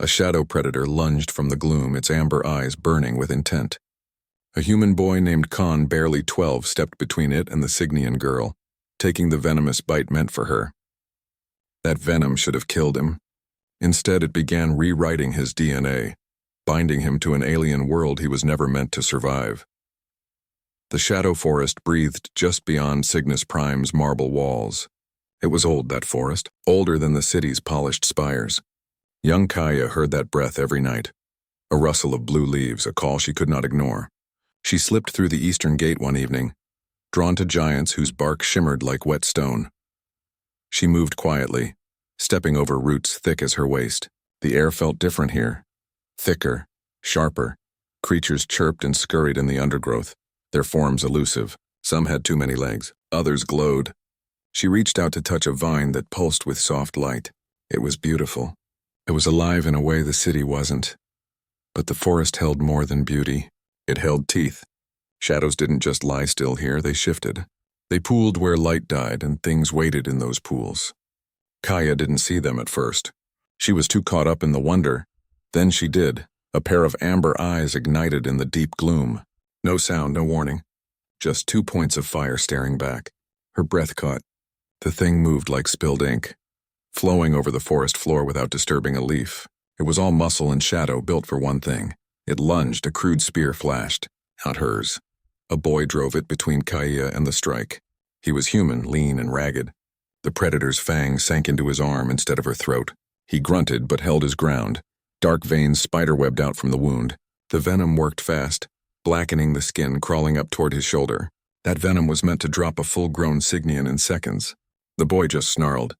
A shadow predator lunged from the gloom, its amber eyes burning with intent. A human boy named Khan, barely 12, stepped between it and the Cygnian girl, taking the venomous bite meant for her. That venom should have killed him. Instead, it began rewriting his DNA, binding him to an alien world he was never meant to survive. The shadow forest breathed just beyond Cygnus Prime's marble walls. It was old, that forest, older than the city's polished spires. Young Kaya heard that breath every night. A rustle of blue leaves, a call she could not ignore. She slipped through the eastern gate one evening, drawn to giants whose bark shimmered like wet stone. She moved quietly, stepping over roots thick as her waist. The air felt different here. Thicker, sharper. Creatures chirped and scurried in the undergrowth, their forms elusive. Some had too many legs, others glowed. She reached out to touch a vine that pulsed with soft light. It was beautiful. It was alive in a way the city wasn't. But the forest held more than beauty. It held teeth. Shadows didn't just lie still here, they shifted. They pooled where light died, and things waited in those pools. Kaya didn't see them at first. She was too caught up in the wonder. Then she did. A pair of amber eyes ignited in the deep gloom. No sound, no warning. Just 2 points of fire staring back. Her breath caught. The thing moved like spilled ink, flowing over the forest floor without disturbing a leaf. It was all muscle and shadow, built for one thing. It lunged, a crude spear flashed. Not hers. A boy drove it between Kaya and the strike. He was human, lean and ragged. The predator's fang sank into his arm instead of her throat. He grunted but held his ground. Dark veins spiderwebbed out from the wound. The venom worked fast, blackening the skin, crawling up toward his shoulder. That venom was meant to drop a full-grown Cygnian in seconds. The boy just snarled.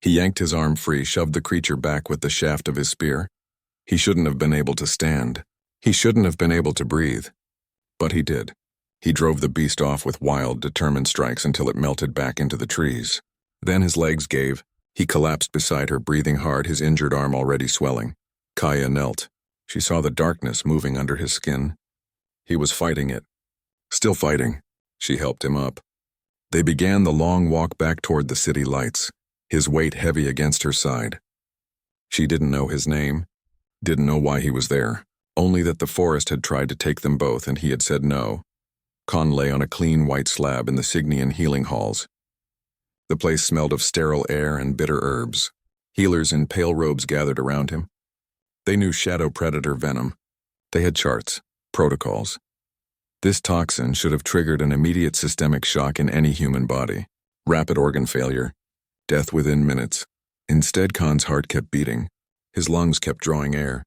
He yanked his arm free, shoved the creature back with the shaft of his spear. He shouldn't have been able to stand. He shouldn't have been able to breathe. But he did. He drove the beast off with wild, determined strikes until it melted back into the trees. Then his legs gave. He collapsed beside her, breathing hard, his injured arm already swelling. Kaya knelt. She saw the darkness moving under his skin. He was fighting it. Still fighting. She helped him up. They began the long walk back toward the city lights, his weight heavy against her side. She didn't know his name, didn't know why he was there, only that the forest had tried to take them both and he had said no. Khan lay on a clean white slab in the Cygnian healing halls. The place smelled of sterile air and bitter herbs. Healers in pale robes gathered around him. They knew shadow predator venom. They had charts, protocols. This toxin should have triggered an immediate systemic shock in any human body. Rapid organ failure, death within minutes. Instead, Khan's heart kept beating. His lungs kept drawing air.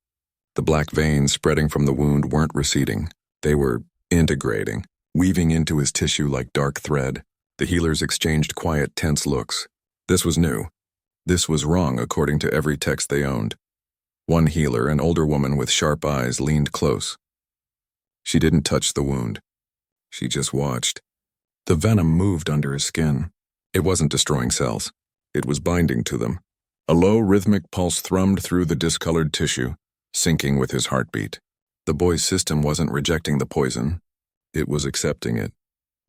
The black veins spreading from the wound weren't receding. They were integrating, weaving into his tissue like dark thread. The healers exchanged quiet, tense looks. This was new. This was wrong according to every text they owned. One healer, an older woman with sharp eyes, leaned close. She didn't touch the wound. She just watched. The venom moved under his skin. It wasn't destroying cells. It was binding to them. A low, rhythmic pulse thrummed through the discolored tissue, syncing with his heartbeat. The boy's system wasn't rejecting the poison. It was accepting it,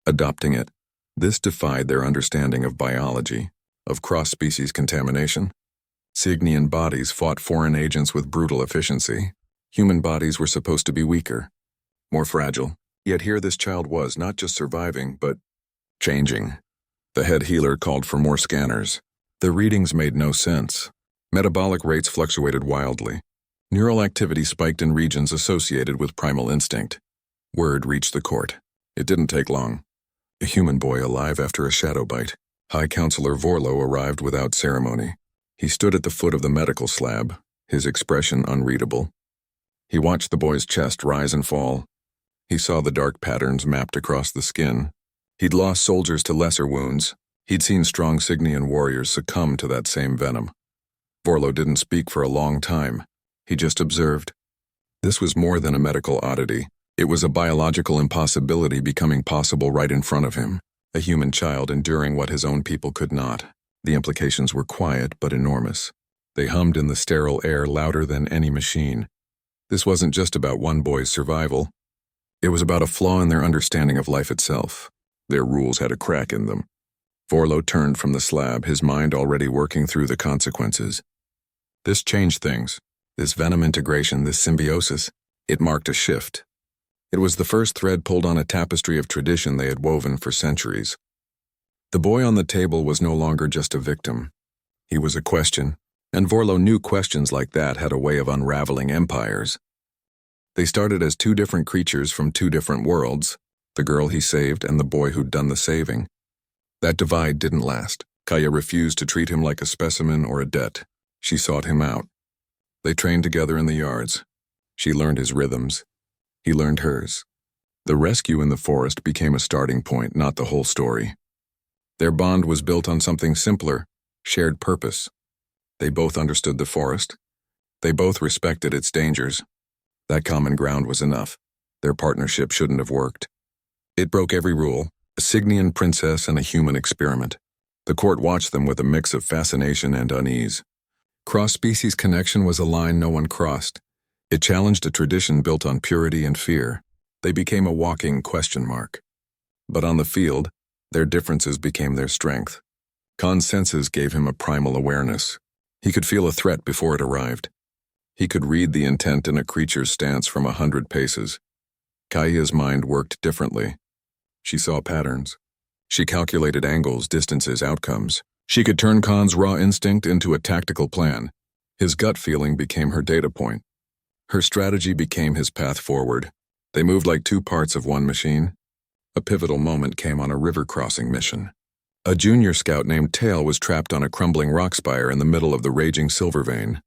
adopting it. This defied their understanding of biology, of cross-species contamination. Cygnian bodies fought foreign agents with brutal efficiency. Human bodies were supposed to be weaker, more fragile. Yet here this child was, not just surviving, but changing. The head healer called for more scanners. The readings made no sense. Metabolic rates fluctuated wildly. Neural activity spiked in regions associated with primal instinct. Word reached the court. It didn't take long. A human boy alive after a shadow bite. High Counselor Vorlo arrived without ceremony. He stood at the foot of the medical slab, his expression unreadable. He watched the boy's chest rise and fall. He saw the dark patterns mapped across the skin. He'd lost soldiers to lesser wounds. He'd seen strong Cygnian warriors succumb to that same venom. Vorlo didn't speak for a long time. He just observed. This was more than a medical oddity. It was a biological impossibility becoming possible right in front of him. A human child enduring what his own people could not. The implications were quiet but enormous. They hummed in the sterile air louder than any machine. This wasn't just about one boy's survival. It was about a flaw in their understanding of life itself. Their rules had a crack in them. Vorlo turned from the slab, his mind already working through the consequences. This changed things. This venom integration, this symbiosis, it marked a shift. It was the first thread pulled on a tapestry of tradition they had woven for centuries. The boy on the table was no longer just a victim. He was a question, and Vorlo knew questions like that had a way of unraveling empires. They started as two different creatures from two different worlds, the girl he saved and the boy who'd done the saving. That divide didn't last. Kaya refused to treat him like a specimen or a debt. She sought him out. They trained together in the yards. She learned his rhythms. He learned hers. The rescue in the forest became a starting point, not the whole story. Their bond was built on something simpler, shared purpose. They both understood the forest. They both respected its dangers. That common ground was enough. Their partnership shouldn't have worked. It broke every rule, a Cygnian princess and a human experiment. The court watched them with a mix of fascination and unease. Cross-species connection was a line no one crossed. It challenged a tradition built on purity and fear. They became a walking question mark. But on the field, their differences became their strength. Khan's senses gave him a primal awareness. He could feel a threat before it arrived. He could read the intent in a creature's stance from 100 paces. Kaya's mind worked differently. She saw patterns. She calculated angles, distances, outcomes. She could turn Khan's raw instinct into a tactical plan. His gut feeling became her data point. Her strategy became his path forward. They moved like two parts of one machine. A pivotal moment came on a river crossing mission. A junior scout named Tail was trapped on a crumbling rock spire in the middle of the raging silver vein.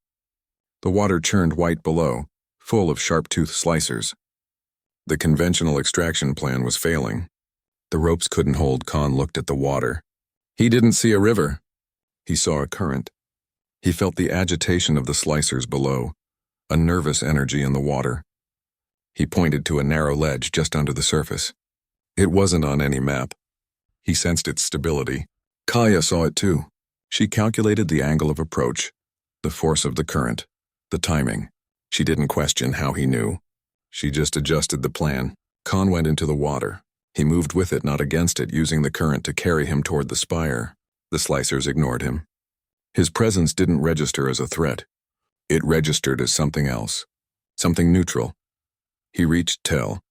The water churned white below, full of sharp-toothed slicers. The conventional extraction plan was failing. The ropes couldn't hold. Khan looked at the water. He didn't see a river. He saw a current. He felt the agitation of the slicers below, a nervous energy in the water. He pointed to a narrow ledge just under the surface. It wasn't on any map. He sensed its stability. Kaya saw it too. She calculated the angle of approach, the force of the current, the timing. She didn't question how he knew. She just adjusted the plan. Khan went into the water. He moved with it, not against it, using the current to carry him toward the spire. The slicers ignored him. His presence didn't register as a threat. It registered as something else, something neutral. He reached Tell.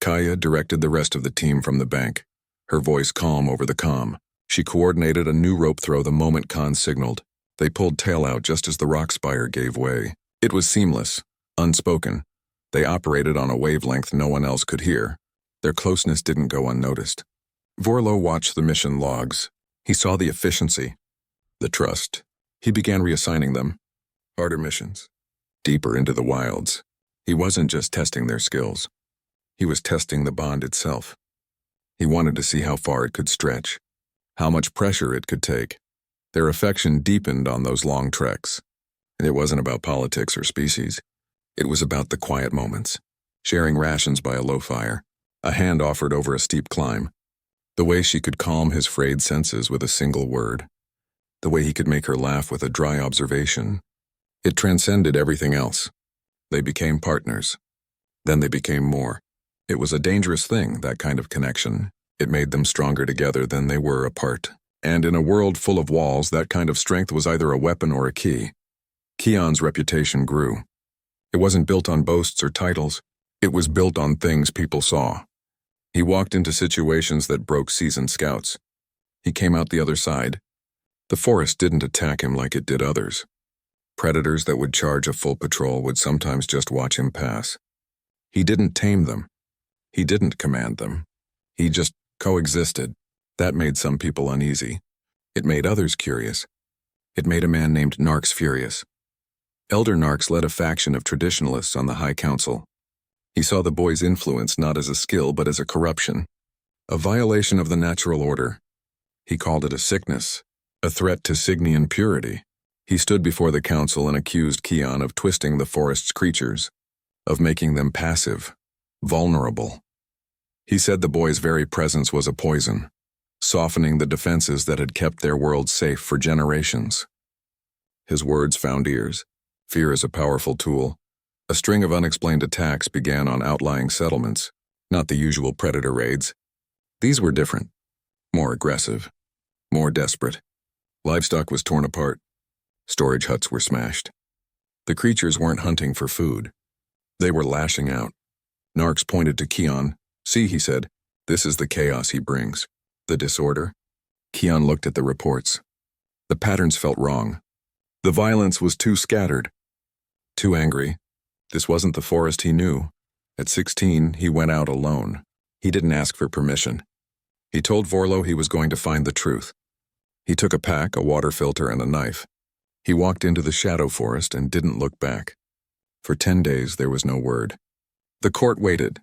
Kaya directed the rest of the team from the bank, her voice calm over the comm. She coordinated a new rope throw the moment Khan signaled. They pulled Tail out just as the rock spire gave way. It was seamless, unspoken. They operated on a wavelength no one else could hear. Their closeness didn't go unnoticed. Vorlo watched the mission logs. He saw the efficiency, the trust. He began reassigning them. Harder missions, deeper into the wilds. He wasn't just testing their skills. He was testing the bond itself. He wanted to see how far it could stretch, how much pressure it could take. Their affection deepened on those long treks. And it wasn't about politics or species. It was about the quiet moments, sharing rations by a low fire, a hand offered over a steep climb, the way she could calm his frayed senses with a single word, the way he could make her laugh with a dry observation. It transcended everything else. They became partners. Then they became more. It was a dangerous thing, that kind of connection. It made them stronger together than they were apart. And in a world full of walls, that kind of strength was either a weapon or a key. Keon's reputation grew. It wasn't built on boasts or titles. It was built on things people saw. He walked into situations that broke seasoned scouts. He came out the other side. The forest didn't attack him like it did others. Predators that would charge a full patrol would sometimes just watch him pass. He didn't tame them. He didn't command them. He just coexisted. That made some people uneasy. It made others curious. It made a man named Narks furious. Elder Narks led a faction of traditionalists on the High Council. He saw the boy's influence not as a skill but as a corruption, a violation of the natural order. He called it a sickness, a threat to Cygnian purity. He stood before the council and accused Keon of twisting the forest's creatures, of making them passive, vulnerable. He said the boy's very presence was a poison, softening the defenses that had kept their world safe for generations. His words found ears. Fear is a powerful tool. A string of unexplained attacks began on outlying settlements, not the usual predator raids. These were different, more aggressive, more desperate. Livestock was torn apart. Storage huts were smashed. The creatures weren't hunting for food. They were lashing out. Narks pointed to Keon. "See," he said, "this is the chaos he brings. The disorder." Keon looked at the reports. The patterns felt wrong. The violence was too scattered, too angry. This wasn't the forest he knew. At 16, he went out alone. He didn't ask for permission. He told Vorlo he was going to find the truth. He took a pack, a water filter, and a knife. He walked into the shadow forest and didn't look back. For 10 days, there was no word. The court waited.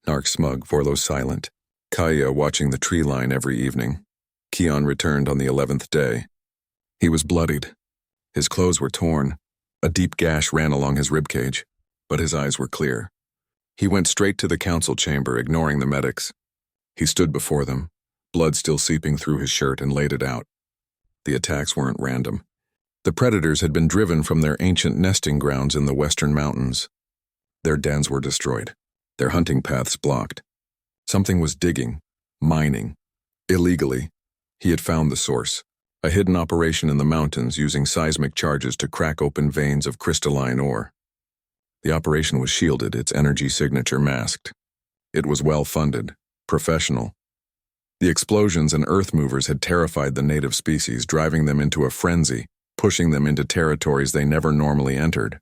Nark smug, Vorlo silent. Kaya watching the tree line every evening. Keon returned on the 11th day. He was bloodied. His clothes were torn. A deep gash ran along his ribcage, but his eyes were clear. He went straight to the council chamber, ignoring the medics. He stood before them, blood still seeping through his shirt, and laid it out. The attacks weren't random. The predators had been driven from their ancient nesting grounds in the western mountains. Their dens were destroyed, their hunting paths blocked. Something was digging, mining. Illegally, he had found the source, a hidden operation in the mountains using seismic charges to crack open veins of crystalline ore. The operation was shielded, its energy signature masked. It was well-funded, professional. The explosions and earth movers had terrified the native species, driving them into a frenzy, pushing them into territories they never normally entered.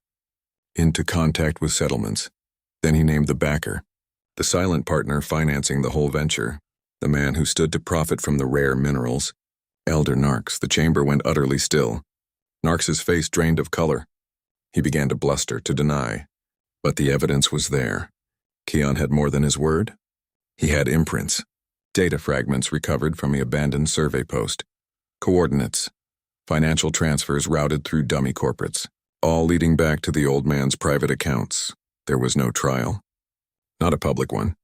Into contact with settlements. Then he named the backer, the silent partner financing the whole venture, the man who stood to profit from the rare minerals. Elder Narks. The chamber went utterly still. Narks's face drained of color. He began to bluster, to deny. But the evidence was there. Keon had more than his word. He had imprints, data fragments recovered from the abandoned survey post, coordinates, financial transfers routed through dummy corporates, all leading back to the old man's private accounts. There was no trial. Not a public one.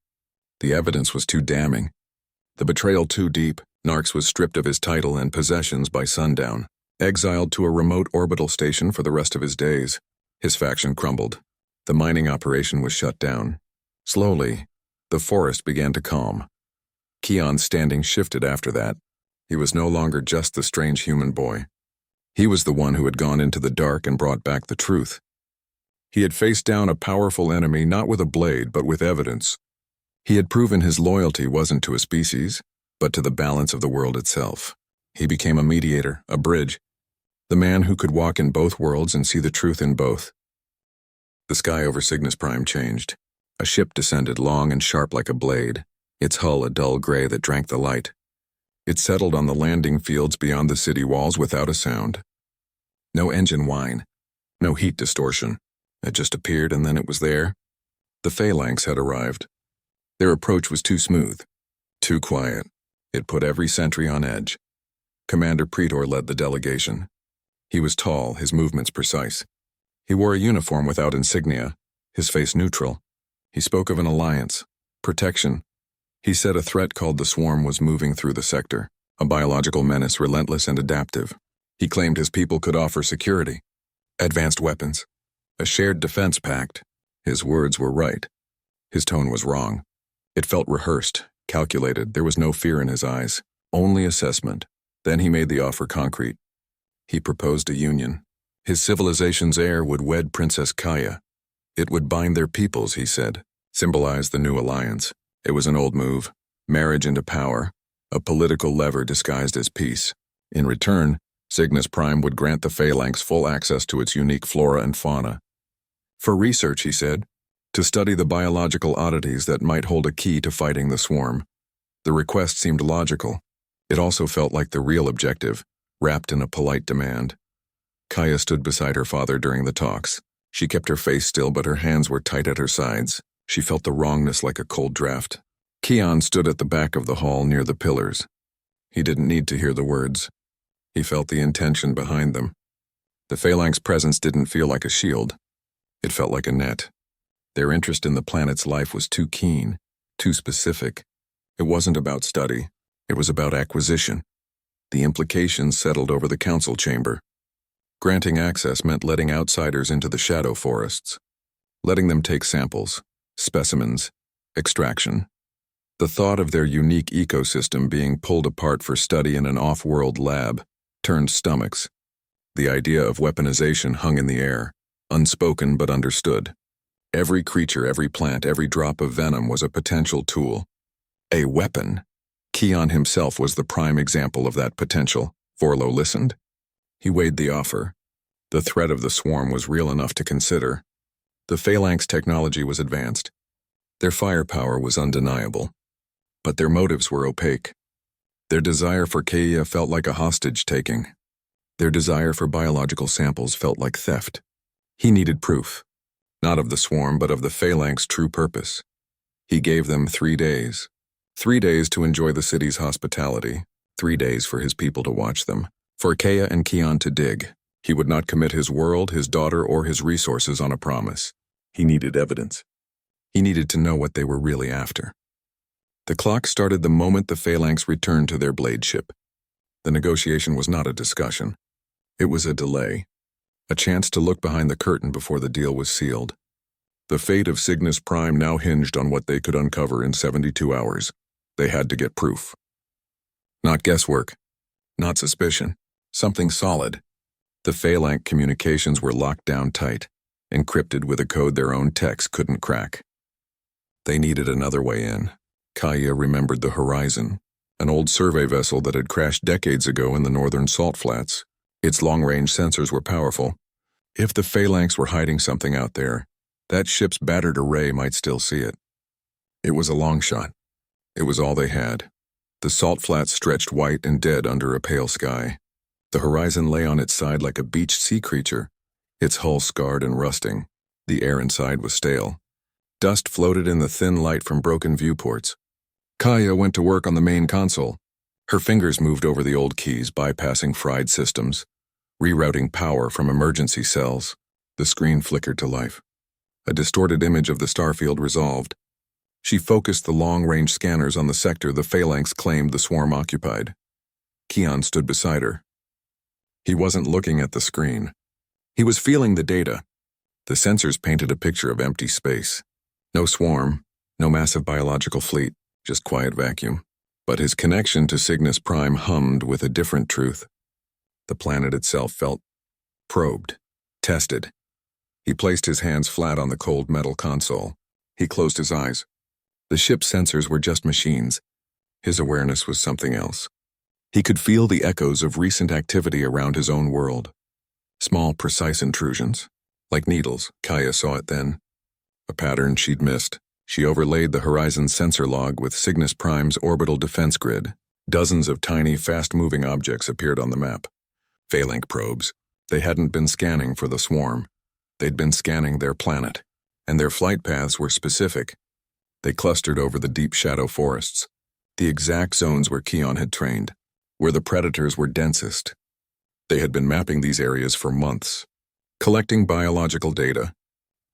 The evidence was too damning. The betrayal too deep. Narks was stripped of his title and possessions by sundown, exiled to a remote orbital station for the rest of his days. His faction crumbled. The mining operation was shut down. Slowly, the forest began to calm. Keon's standing shifted after that. He was no longer just the strange human boy. He was the one who had gone into the dark and brought back the truth. He had faced down a powerful enemy not with a blade but with evidence. He had proven his loyalty wasn't to a species, but to the balance of the world itself. He became a mediator, a bridge, the man who could walk in both worlds and see the truth in both. The sky over Cygnus Prime changed. A ship descended, long and sharp like a blade, its hull a dull gray that drank the light. It settled on the landing fields beyond the city walls without a sound. No engine whine, no heat distortion. It just appeared and then it was there. The phalanx had arrived. Their approach was too smooth, too quiet. It put every sentry on edge. Commander Pretor led the delegation. He was tall, his movements precise. He wore a uniform without insignia, his face neutral. He spoke of an alliance, protection. He said a threat called the Swarm was moving through the sector, a biological menace relentless and adaptive. He claimed his people could offer security, advanced weapons, a shared defense pact. His words were right. His tone was wrong. It felt rehearsed, calculated. There was no fear in his eyes, only assessment. Then he made the offer concrete. He proposed a union. His civilization's heir would wed Princess Kaya. It would bind their peoples, he said, symbolize the new alliance. It was an old move, marriage into power, a political lever disguised as peace. In return, Cygnus Prime would grant the phalanx full access to its unique flora and fauna. For research, he said, to study the biological oddities that might hold a key to fighting the Swarm. The request seemed logical. It also felt like the real objective, wrapped in a polite demand. Kaya stood beside her father during the talks. She kept her face still, but her hands were tight at her sides. She felt the wrongness like a cold draft. Keon stood at the back of the hall near the pillars. He didn't need to hear the words. He felt the intention behind them. The phalanx presence didn't feel like a shield. It felt like a net. Their interest in the planet's life was too keen, too specific. It wasn't about study. It was about acquisition. The implications settled over the council chamber. Granting access meant letting outsiders into the shadow forests, letting them take samples, specimens, extraction. The thought of their unique ecosystem being pulled apart for study in an off-world lab turned stomachs. The idea of weaponization hung in the air. unspoken but understood. Every creature, every plant, every drop of venom was a potential tool. A weapon. Keon himself was the prime example of that potential. Forlo listened. He weighed the offer. The threat of the swarm was real enough to consider. The Phalanx technology was advanced. Their firepower was undeniable. But their motives were opaque. Their desire for Kaya felt like a hostage-taking. Their desire for biological samples felt like theft. He needed proof, not of the swarm but of the Phalanx's true purpose. He gave them 3 days. 3 days to enjoy the city's hospitality, 3 days for his people to watch them, for Kaya and Keon to dig. He would not commit his world, his daughter, or his resources on a promise. He needed evidence. He needed to know what they were really after. The clock started the moment the Phalanx returned to their blade ship. The negotiation was not a discussion. It was a delay, a chance to look behind the curtain before the deal was sealed. The fate of Cygnus Prime now hinged on what they could uncover in 72 hours. They had to get proof. Not guesswork, not suspicion, something solid. The Phalanx communications were locked down tight, encrypted with a code their own techs couldn't crack. They needed another way in. Kaya remembered the Horizon, an old survey vessel that had crashed decades ago in the northern salt flats. Its long-range sensors were powerful. If the Phalanx were hiding something out there, that ship's battered array might still see it. It was a long shot. It was all they had. The salt flats stretched white and dead under a pale sky. The Horizon lay on its side like a beached sea creature, its hull scarred and rusting. The air inside was stale. Dust floated in the thin light from broken viewports. Kaya went to work on the main console. Her fingers moved over the old keys, bypassing fried systems, rerouting power from emergency cells. The screen flickered to life. A distorted image of the starfield resolved. She focused the long-range scanners on the sector the Phalanx claimed the swarm occupied. Keon stood beside her. He wasn't looking at the screen. He was feeling the data. The sensors painted a picture of empty space. No swarm, no massive biological fleet, just quiet vacuum. But his connection to Cygnus Prime hummed with a different truth. The planet itself felt probed, tested. He placed his hands flat on the cold metal console. He closed his eyes. The ship's sensors were just machines. His awareness was something else. He could feel the echoes of recent activity around his own world. Small, precise intrusions. Like needles, Kaya saw it then. A pattern she'd missed. She overlaid the Horizon sensor log with Cygnus Prime's orbital defense grid. Dozens of tiny, fast-moving objects appeared on the map. Phalanx probes. They hadn't been scanning for the swarm. They'd been scanning their planet, and their flight paths were specific. They clustered over the deep shadow forests, the exact zones where Keon had trained, where the predators were densest. They had been mapping these areas for months, collecting biological data,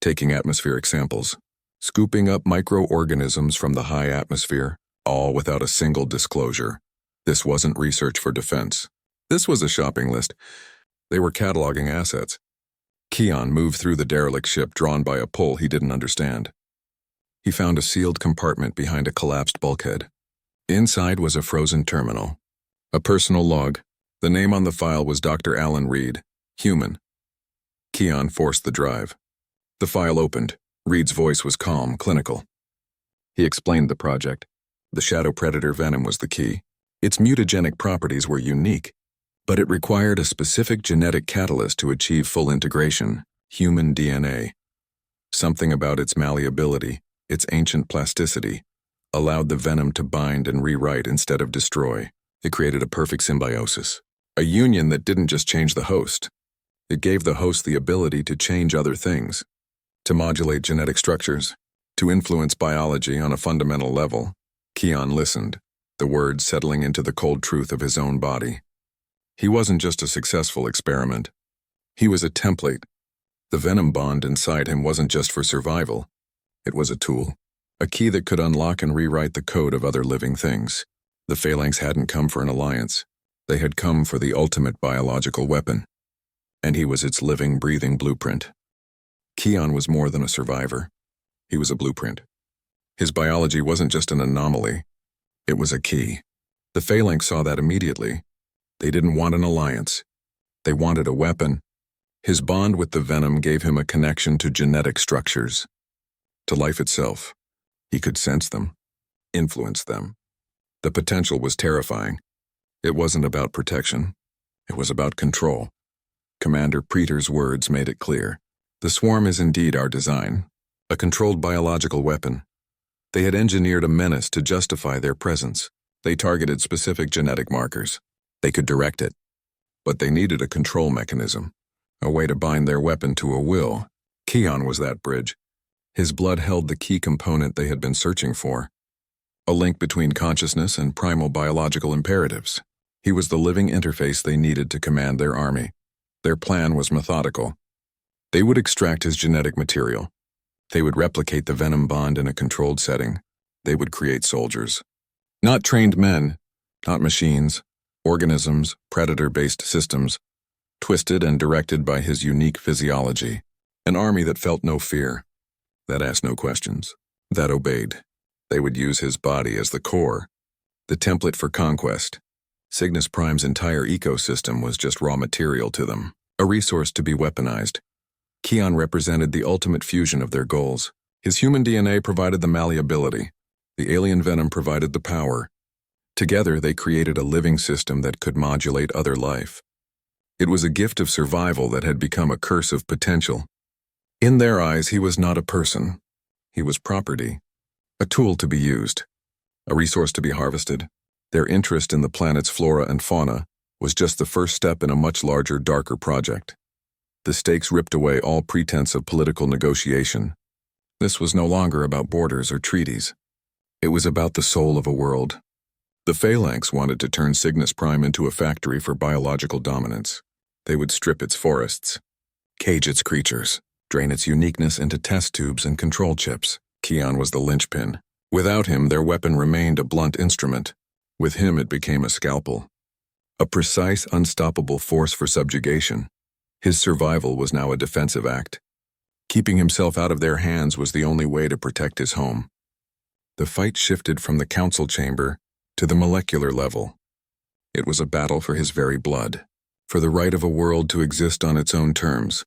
taking atmospheric samples, scooping up microorganisms from the high atmosphere, all without a single disclosure. This wasn't research for defense. This was a shopping list. They were cataloging assets. Keon moved through the derelict ship drawn by a pull he didn't understand. He found a sealed compartment behind a collapsed bulkhead. Inside was a frozen terminal. A personal log. The name on the file was Dr. Alan Reed, human. Keon forced the drive. The file opened. Reed's voice was calm, clinical. He explained the project. The shadow predator venom was the key. Its mutagenic properties were unique, but it required a specific genetic catalyst to achieve full integration, human DNA. Something about its malleability, its ancient plasticity, allowed the venom to bind and rewrite instead of destroy. It created a perfect symbiosis, a union that didn't just change the host. It gave the host the ability to change other things, to modulate genetic structures, to influence biology on a fundamental level. Keon listened, the words settling into the cold truth of his own body. He wasn't just a successful experiment. He was a template. The venom bond inside him wasn't just for survival. It was a tool, a key that could unlock and rewrite the code of other living things. The Phalanx hadn't come for an alliance. They had come for the ultimate biological weapon. And he was its living, breathing blueprint. Keon was more than a survivor. He was a blueprint. His biology wasn't just an anomaly. It was a key. The Phalanx saw that immediately. They didn't want an alliance. They wanted a weapon. His bond with the venom gave him a connection to genetic structures, to life itself. He could sense them, influence them. The potential was terrifying. It wasn't about protection. It was about control. Commander Preter's words made it clear. The swarm is indeed our design, a controlled biological weapon. They had engineered a menace to justify their presence. They targeted specific genetic markers. They could direct it. But they needed a control mechanism, a way to bind their weapon to a will. Keon was that bridge. His blood held the key component they had been searching for, a link between consciousness and primal biological imperatives. He was the living interface they needed to command their army. Their plan was methodical. They would extract his genetic material. They would replicate the venom bond in a controlled setting. They would create soldiers. Not trained men, not machines, organisms, predator-based systems, twisted and directed by his unique physiology. An army that felt no fear, that asked no questions, that obeyed. They would use his body as the core, the template for conquest. Cygnus Prime's entire ecosystem was just raw material to them, a resource to be weaponized. Keon represented the ultimate fusion of their goals. His human DNA provided the malleability. The alien venom provided the power. Together, they created a living system that could modulate other life. It was a gift of survival that had become a curse of potential. In their eyes, he was not a person. He was property, a tool to be used, a resource to be harvested. Their interest in the planet's flora and fauna was just the first step in a much larger, darker project. The stakes ripped away all pretense of political negotiation. This was no longer about borders or treaties. It was about the soul of a world. The Phalanx wanted to turn Cygnus Prime into a factory for biological dominance. They would strip its forests, cage its creatures, drain its uniqueness into test tubes and control chips. Keon was the linchpin. Without him, their weapon remained a blunt instrument. With him, it became a scalpel. A precise, unstoppable force for subjugation. His survival was now a defensive act. Keeping himself out of their hands was the only way to protect his home. The fight shifted from the council chamber to the molecular level. It was a battle for his very blood, for the right of a world to exist on its own terms,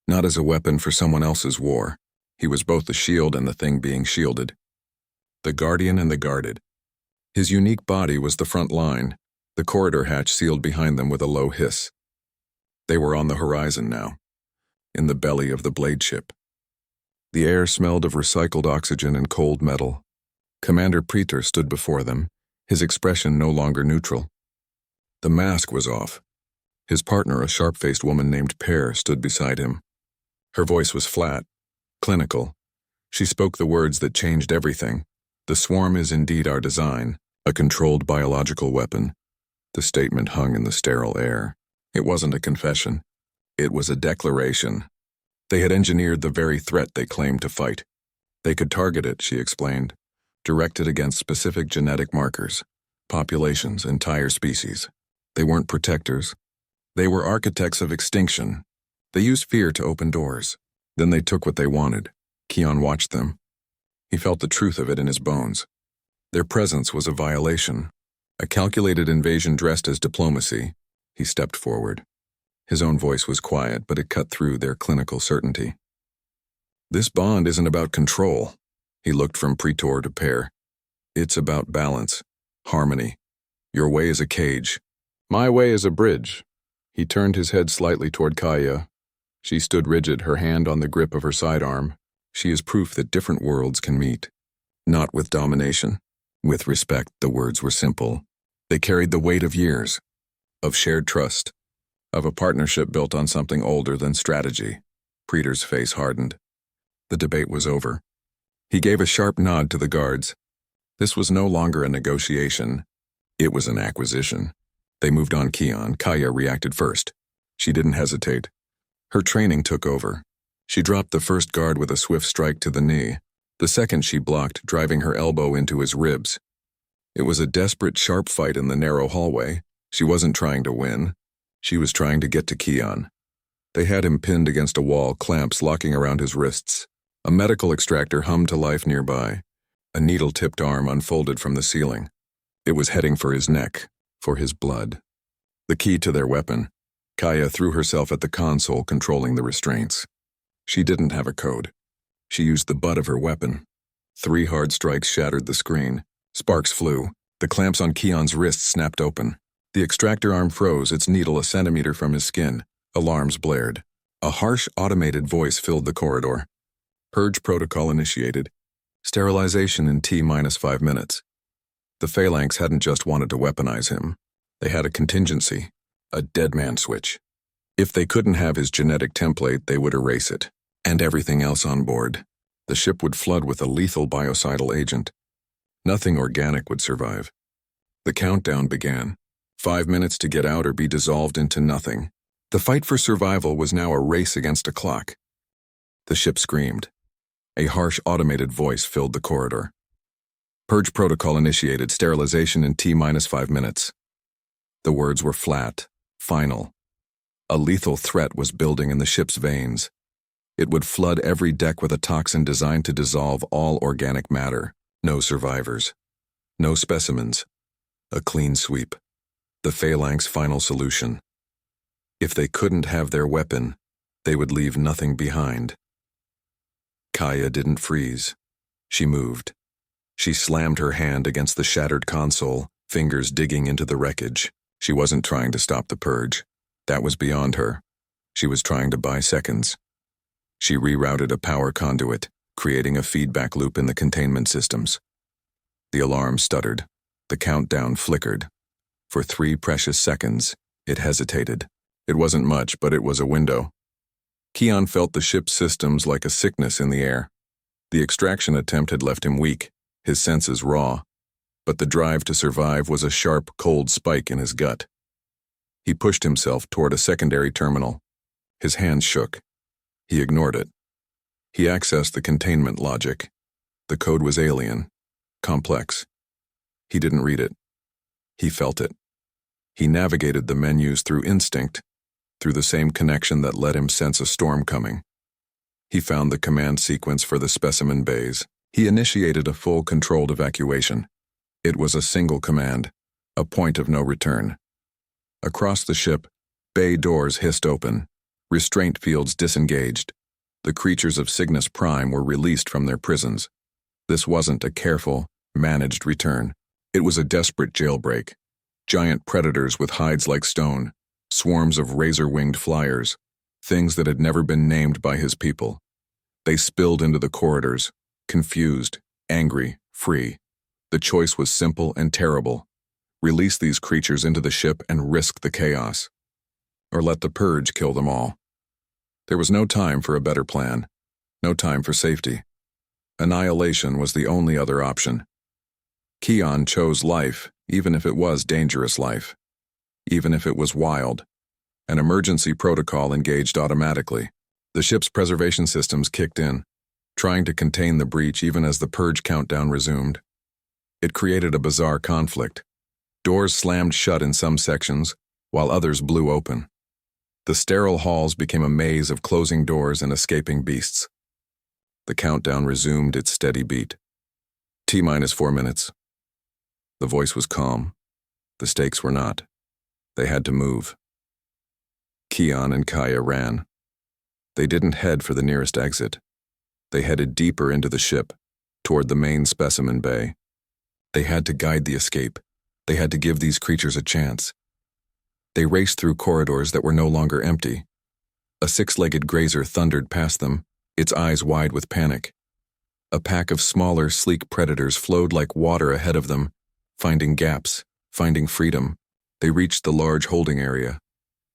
not as a weapon for someone else's war. He was both the shield and the thing being shielded, the guardian and the guarded. His unique body was the front line, the corridor hatch sealed behind them with a low hiss. They were on the horizon now, in the belly of the blade ship. The air smelled of recycled oxygen and cold metal. Commander Preter stood before them, his expression no longer neutral. The mask was off. His partner, a sharp-faced woman named Pear, stood beside him. Her voice was flat, clinical. She spoke the words that changed everything. The swarm is indeed our design, a controlled biological weapon. The statement hung in the sterile air. It wasn't a confession. It was a declaration. They had engineered the very threat they claimed to fight. They could target it, she explained, direct it against specific genetic markers, populations, entire species. They weren't protectors. They were architects of extinction. They used fear to open doors. Then they took what they wanted. Keon watched them. He felt the truth of it in his bones. Their presence was a violation, a calculated invasion dressed as diplomacy. He stepped forward. His own voice was quiet, but it cut through their clinical certainty. This bond isn't about control. He looked from Pretor to Pear. It's about balance, harmony. Your way is a cage. My way is a bridge. He turned his head slightly toward Kaya. She stood rigid, her hand on the grip of her sidearm. She is proof that different worlds can meet. Not with domination. With respect, the words were simple. They carried the weight of years, of shared trust, of a partnership built on something older than strategy. Preter's face hardened. The debate was over. He gave a sharp nod to the guards. This was no longer a negotiation. It was an acquisition. They moved on Keon. Kaya reacted first. She didn't hesitate. Her training took over. She dropped the first guard with a swift strike to the knee. The second she blocked, driving her elbow into his ribs. It was a desperate, sharp fight in the narrow hallway. She wasn't trying to win. She was trying to get to Keon. They had him pinned against a wall, clamps locking around his wrists. A medical extractor hummed to life nearby. A needle-tipped arm unfolded from the ceiling. It was heading for his neck, for his blood. The key to their weapon. Kaya threw herself at the console controlling the restraints. She didn't have a code. She used the butt of her weapon. 3 hard strikes shattered the screen. Sparks flew. The clamps on Keon's wrists snapped open. The extractor arm froze, its needle a centimeter from his skin. Alarms blared. A harsh, automated voice filled the corridor. Purge protocol initiated. Sterilization in T-5 minutes. The Phalanx hadn't just wanted to weaponize him. They had a contingency, a dead man switch. If they couldn't have his genetic template, they would erase it, and everything else on board. The ship would flood with a lethal biocidal agent. Nothing organic would survive. The countdown began. 5 minutes to get out or be dissolved into nothing. The fight for survival was now a race against a clock. The ship screamed. A harsh automated voice filled the corridor. Purge protocol initiated, sterilization in T-5 minutes. The words were flat, final. A lethal threat was building in the ship's veins. It would flood every deck with a toxin designed to dissolve all organic matter. No survivors. No specimens. A clean sweep. The Phalanx final solution. If they couldn't have their weapon, they would leave nothing behind. Kaya didn't freeze. She moved. She slammed her hand against the shattered console, fingers digging into the wreckage. She wasn't trying to stop the purge. That was beyond her. She was trying to buy seconds. She rerouted a power conduit, creating a feedback loop in the containment systems. The alarm stuttered. The countdown flickered. For 3 precious seconds, it hesitated. It wasn't much, but it was a window. Keon felt the ship's systems like a sickness in the air. The extraction attempt had left him weak, his senses raw, but the drive to survive was a sharp, cold spike in his gut. He pushed himself toward a secondary terminal. His hands shook. He ignored it. He accessed the containment logic. The code was alien, complex. He didn't read it. He felt it. He navigated the menus through instinct, through the same connection that let him sense a storm coming. He found the command sequence for the specimen bays. He initiated a full controlled evacuation. It was a single command, a point of no return. Across the ship, bay doors hissed open, restraint fields disengaged. The creatures of Cygnus Prime were released from their prisons. This wasn't a careful, managed return. It was a desperate jailbreak. Giant predators with hides like stone, swarms of razor-winged flyers, things that had never been named by his people. They spilled into the corridors, confused, angry, free. The choice was simple and terrible. Release these creatures into the ship and risk the chaos. Or let the purge kill them all. There was no time for a better plan. No time for safety. Annihilation was the only other option. Keon chose life, even if it was dangerous life. Even if it was wild. An emergency protocol engaged automatically. The ship's preservation systems kicked in, trying to contain the breach even as the purge countdown resumed. It created a bizarre conflict. Doors slammed shut in some sections, while others blew open. The sterile halls became a maze of closing doors and escaping beasts. The countdown resumed its steady beat. T-4 minutes. The voice was calm. The stakes were not. They had to move. Keon and Kaya ran. They didn't head for the nearest exit. They headed deeper into the ship, toward the main specimen bay. They had to guide the escape. They had to give these creatures a chance. They raced through corridors that were no longer empty. A 6-legged grazer thundered past them, its eyes wide with panic. A pack of smaller, sleek predators flowed like water ahead of them, finding gaps, finding freedom. They reached the large holding area.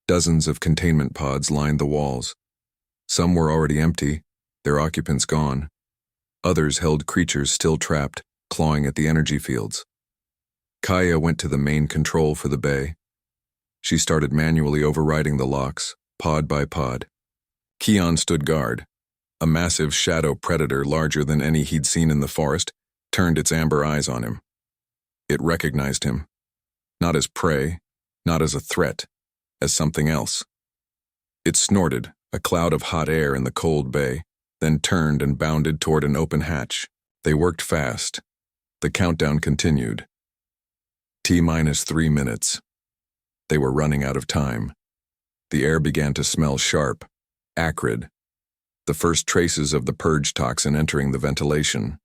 Dozens of containment pods lined the walls. Some were already empty, their occupants gone. Others held creatures still trapped, clawing at the energy fields. Kaya went to the main control for the bay. She started manually overriding the locks, pod by pod. Keon stood guard. A massive shadow predator larger than any he'd seen in the forest turned its amber eyes on him. It recognized him. Not as prey, not as a threat, as something else. It snorted, a cloud of hot air in the cold bay, then turned and bounded toward an open hatch. They worked fast. The countdown continued. T-3 minutes. They were running out of time. The air began to smell sharp, acrid, the first traces of the purge toxin entering the ventilation.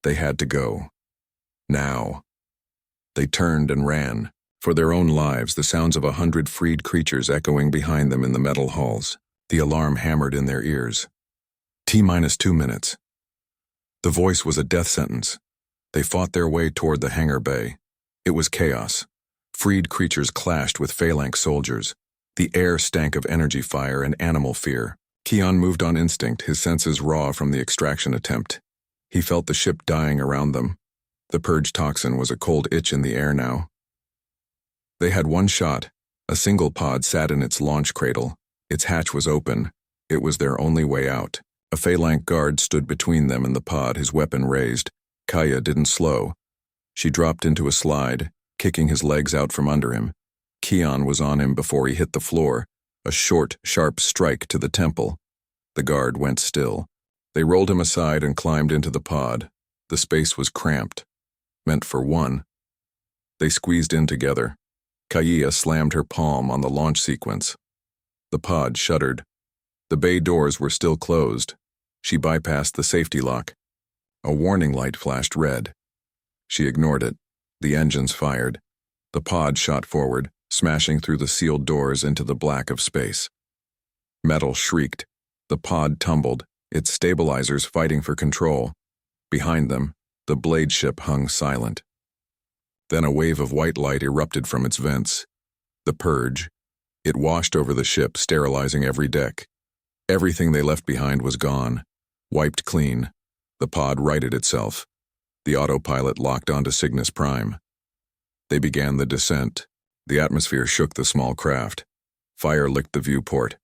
They had to go. Now. They turned and ran, for their own lives, the sounds of 100 freed creatures echoing behind them in the metal halls. The alarm hammered in their ears. T-2 minutes. The voice was a death sentence. They fought their way toward the hangar bay. It was chaos. Freed creatures clashed with phalanx soldiers. The air stank of energy fire and animal fear. Keon moved on instinct, his senses raw from the extraction attempt. He felt the ship dying around them. The purge toxin was a cold itch in the air now. They had one shot. A single pod sat in its launch cradle. Its hatch was open. It was their only way out. A phalanx guard stood between them and the pod, his weapon raised. Kaya didn't slow. She dropped into a slide, kicking his legs out from under him. Keon was on him before he hit the floor, a short, sharp strike to the temple. The guard went still. They rolled him aside and climbed into the pod. The space was cramped, meant for one. They squeezed in together. Kaya slammed her palm on the launch sequence. The pod shuddered. The bay doors were still closed. She bypassed the safety lock. A warning light flashed red. She ignored it. The engines fired. The pod shot forward, smashing through the sealed doors into the black of space. Metal shrieked. The pod tumbled, its stabilizers fighting for control. Behind them, the blade ship hung silent. Then a wave of white light erupted from its vents. The purge. It washed over the ship, sterilizing every deck. Everything they left behind was gone, wiped clean. The pod righted itself. The autopilot locked onto Cygnus Prime. They began the descent. The atmosphere shook the small craft. Fire licked the viewport.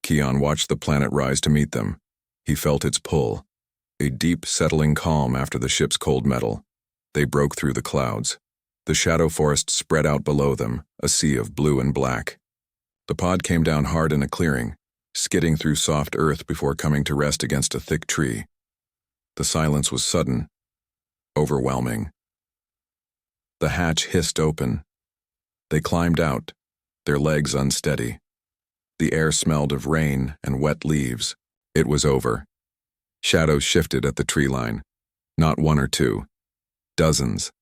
Keon watched the planet rise to meet them. He felt its pull. A deep, settling calm after the ship's cold metal. They broke through the clouds. The shadow forest spread out below them, a sea of blue and black. The pod came down hard in a clearing, skidding through soft earth before coming to rest against a thick tree. The silence was sudden, overwhelming. The hatch hissed open. They climbed out, their legs unsteady. The air smelled of rain and wet leaves. It was over. Shadows shifted at the tree line. Not one or two. Dozens.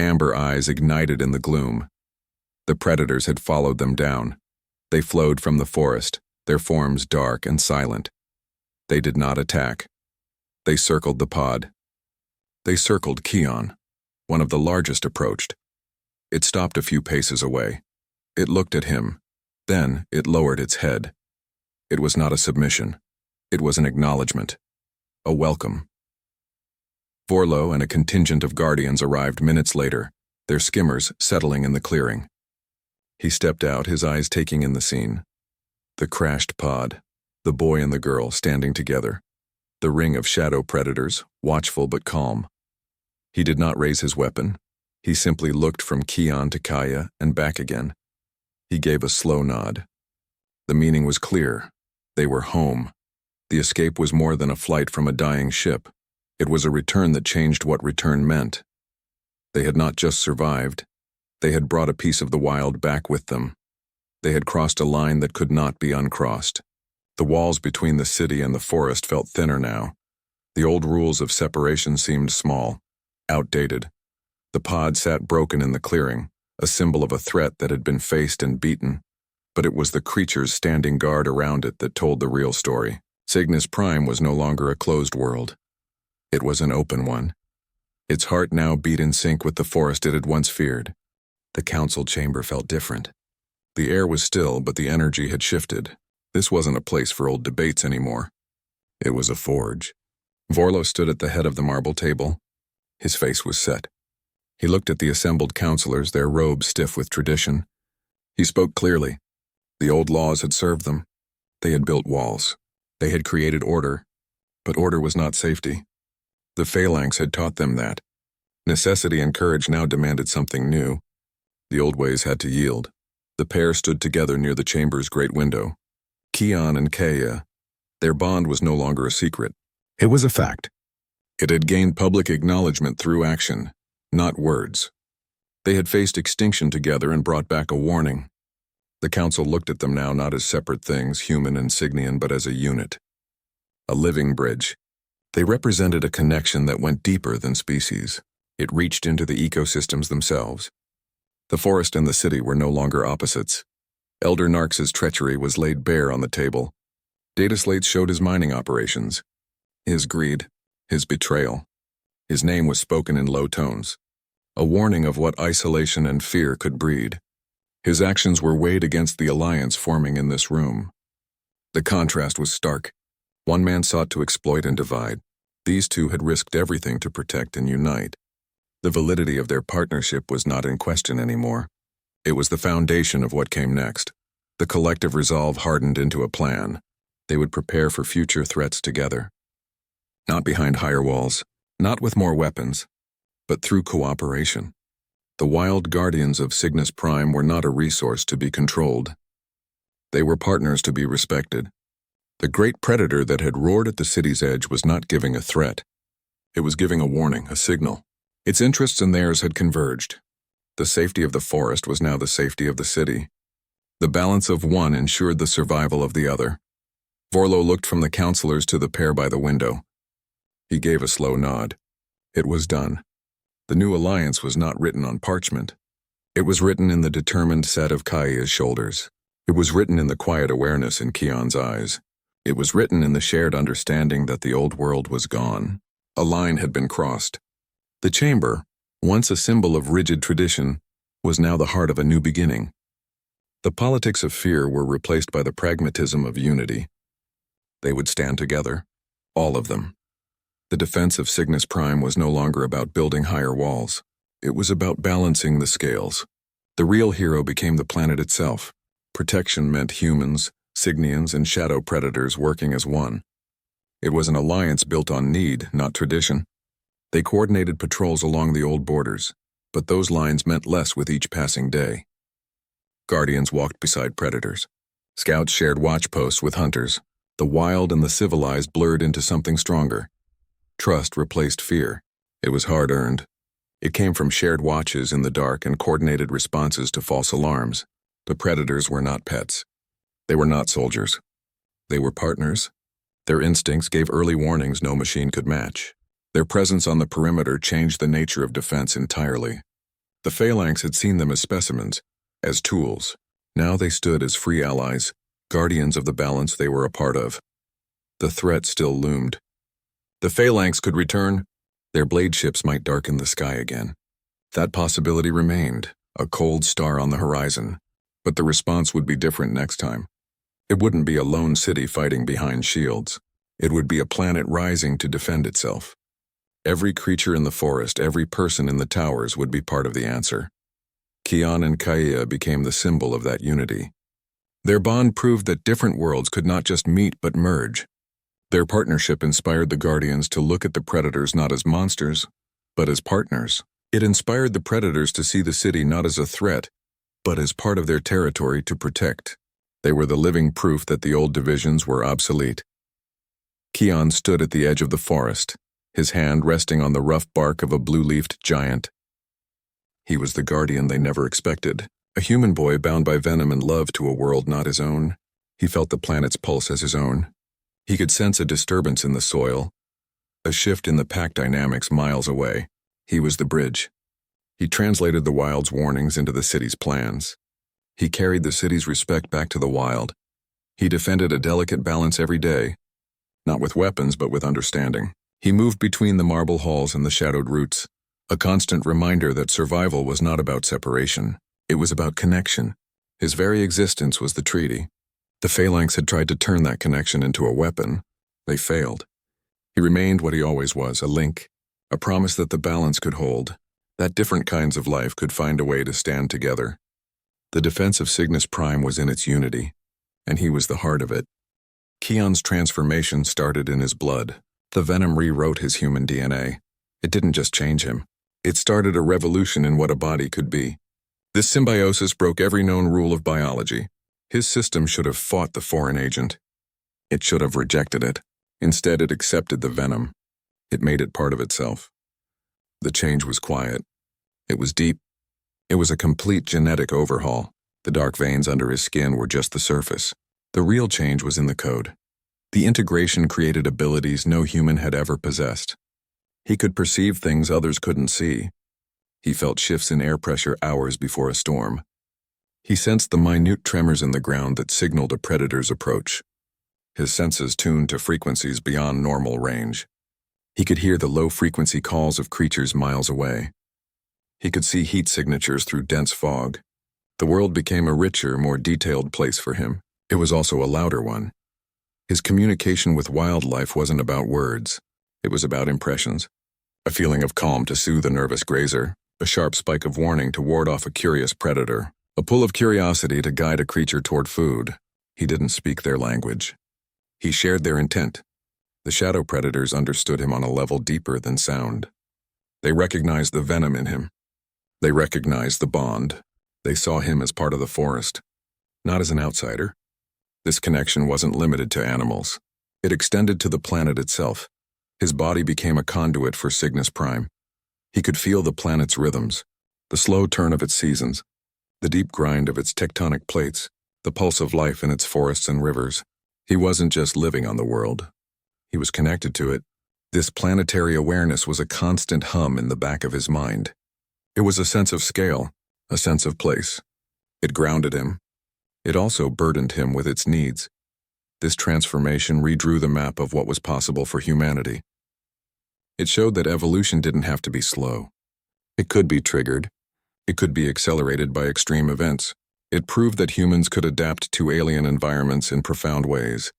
Amber eyes ignited in the gloom. The predators had followed them down. They flowed from the forest, their forms dark and silent. They did not attack. They circled the pod. They circled Keon. One of the largest approached. It stopped a few paces away. It looked at him. Then it lowered its head. It was not a submission. It was an acknowledgement. A welcome. Vorlo and a contingent of guardians arrived minutes later, their skimmers settling in the clearing. He stepped out, his eyes taking in the scene. The crashed pod, the boy and the girl standing together, the ring of shadow predators, watchful but calm. He did not raise his weapon. He simply looked from Keon to Kaya and back again. He gave a slow nod. The meaning was clear. They were home. The escape was more than a flight from a dying ship. It was a return that changed what return meant. They had not just survived. They had brought a piece of the wild back with them. They had crossed a line that could not be uncrossed. The walls between the city and the forest felt thinner now. The old rules of separation seemed small, outdated. The pod sat broken in the clearing, a symbol of a threat that had been faced and beaten. But it was the creatures standing guard around it that told the real story. Cygnus Prime was no longer a closed world. It was an open one. Its heart now beat in sync with the forest it had once feared. The council chamber felt different. The air was still, but the energy had shifted. This wasn't a place for old debates anymore. It was a forge. Vorlo stood at the head of the marble table. His face was set. He looked at the assembled counselors, their robes stiff with tradition. He spoke clearly. The old laws had served them. They had built walls. They had created order. But order was not safety. The phalanx had taught them that. Necessity and courage now demanded something new. The old ways had to yield. The pair stood together near the chamber's great window. Keon and Kaya. Their bond was no longer a secret. It was a fact. It had gained public acknowledgement through action, not words. They had faced extinction together and brought back a warning. The council looked at them now not as separate things, human and Signian, but as a unit. A living bridge. They represented a connection that went deeper than species. It reached into the ecosystems themselves. The forest and the city were no longer opposites. Elder Narx's treachery was laid bare on the table. Data slates showed his mining operations, his greed, his betrayal. His name was spoken in low tones, a warning of what isolation and fear could breed. His actions were weighed against the alliance forming in this room. The contrast was stark. One man sought to exploit and divide. These two had risked everything to protect and unite. The validity of their partnership was not in question anymore. It was the foundation of what came next. The collective resolve hardened into a plan. They would prepare for future threats together. Not behind higher walls, not with more weapons, but through cooperation. The wild guardians of Cygnus Prime were not a resource to be controlled. They were partners to be respected. The great predator that had roared at the city's edge was not giving a threat. It was giving a warning, a signal. Its interests and theirs had converged. The safety of the forest was now the safety of the city. The balance of one ensured the survival of the other. Vorlo looked from the counselors to the pair by the window. He gave a slow nod. It was done. The new alliance was not written on parchment. It was written in the determined set of Kaia's shoulders. It was written in the quiet awareness in Kion's eyes. It was written in the shared understanding that the old world was gone. A line had been crossed. The chamber, once a symbol of rigid tradition, was now the heart of a new beginning. The politics of fear were replaced by the pragmatism of unity. They would stand together, all of them. The defense of Cygnus Prime was no longer about building higher walls. It was about balancing the scales. The real hero became the planet itself. Protection meant humans, Cygnians, and shadow predators working as one. It was an alliance built on need, not tradition. They coordinated patrols along the old borders, but those lines meant less with each passing day. Guardians walked beside predators. Scouts shared watch posts with hunters. The wild and the civilized blurred into something stronger. Trust replaced fear. It was hard-earned. It came from shared watches in the dark and coordinated responses to false alarms. The predators were not pets. They were not soldiers. They were partners. Their instincts gave early warnings no machine could match. Their presence on the perimeter changed the nature of defense entirely. The Phalanx had seen them as specimens, as tools. Now they stood as free allies, guardians of the balance they were a part of. The threat still loomed. The Phalanx could return. Their blade ships might darken the sky again. That possibility remained, a cold star on the horizon. But the response would be different next time. It wouldn't be a lone city fighting behind shields. It would be a planet rising to defend itself. Every creature in the forest, every person in the towers would be part of the answer. Kion and Kaia became the symbol of that unity. Their bond proved that different worlds could not just meet but merge. Their partnership inspired the Guardians to look at the Predators not as monsters, but as partners. It inspired the Predators to see the city not as a threat, but as part of their territory to protect. They were the living proof that the old divisions were obsolete. Kion stood at the edge of the forest, his hand resting on the rough bark of a blue-leafed giant. He was the guardian they never expected, a human boy bound by venom and love to a world not his own. He felt the planet's pulse as his own. He could sense a disturbance in the soil, a shift in the pack dynamics miles away. He was the bridge. He translated the wild's warnings into the city's plans. He carried the city's respect back to the wild. He defended a delicate balance every day, not with weapons but with understanding. He moved between the marble halls and the shadowed roots, a constant reminder that survival was not about separation. It was about connection. His very existence was the treaty. The Phalanx had tried to turn that connection into a weapon. They failed. He remained what he always was, a link, a promise that the balance could hold, that different kinds of life could find a way to stand together. The defense of Cygnus Prime was in its unity, and he was the heart of it. Kion's transformation started in his blood. The venom rewrote his human DNA. It didn't just change him. It started a revolution in what a body could be. This symbiosis broke every known rule of biology. His system should have fought the foreign agent. It should have rejected it. Instead, it accepted the venom. It made it part of itself. The change was quiet. It was deep. It was a complete genetic overhaul. The dark veins under his skin were just the surface. The real change was in the code. The integration created abilities no human had ever possessed. He could perceive things others couldn't see. He felt shifts in air pressure hours before a storm. He sensed the minute tremors in the ground that signaled a predator's approach. His senses tuned to frequencies beyond normal range. He could hear the low-frequency calls of creatures miles away. He could see heat signatures through dense fog. The world became a richer, more detailed place for him. It was also a louder one. His communication with wildlife wasn't about words. It was about impressions. A feeling of calm to soothe a nervous grazer, a sharp spike of warning to ward off a curious predator, a pull of curiosity to guide a creature toward food. He didn't speak their language. He shared their intent. The shadow predators understood him on a level deeper than sound. They recognized the venom in him. They recognized the bond. They saw him as part of the forest, not as an outsider. This connection wasn't limited to animals. It extended to the planet itself. His body became a conduit for Cygnus Prime. He could feel the planet's rhythms, the slow turn of its seasons, the deep grind of its tectonic plates, the pulse of life in its forests and rivers. He wasn't just living on the world. He was connected to it. This planetary awareness was a constant hum in the back of his mind. It was a sense of scale, a sense of place. It grounded him. It also burdened him with its needs. This transformation redrew the map of what was possible for humanity. It showed that evolution didn't have to be slow. It could be triggered. It could be accelerated by extreme events. It proved that humans could adapt to alien environments in profound ways,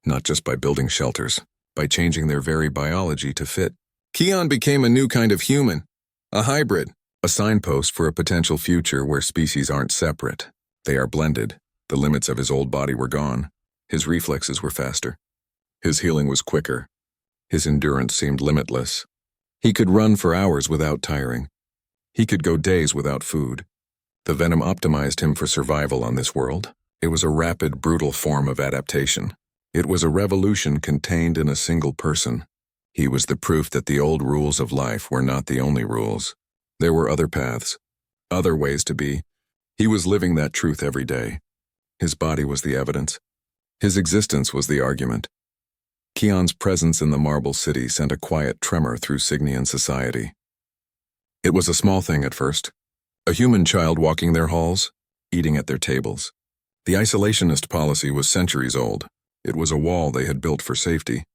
not just by building shelters, by changing their very biology to fit. Keon became a new kind of human, a hybrid, a signpost for a potential future where species aren't separate. They are blended. The limits of his old body were gone. His reflexes were faster. His healing was quicker. His endurance seemed limitless. He could run for hours without tiring. He could go days without food. The venom optimized him for survival on this world. It was a rapid, brutal form of adaptation. It was a revolution contained in a single person. He was the proof that the old rules of life were not the only rules. There were other paths, other ways to be. He was living that truth every day. His body was the evidence. His existence was the argument. Keon's presence in the Marble City sent a quiet tremor through Cygnian society. It was a small thing at first. A human child walking their halls, eating at their tables. The isolationist policy was centuries old. It was a wall they had built for safety.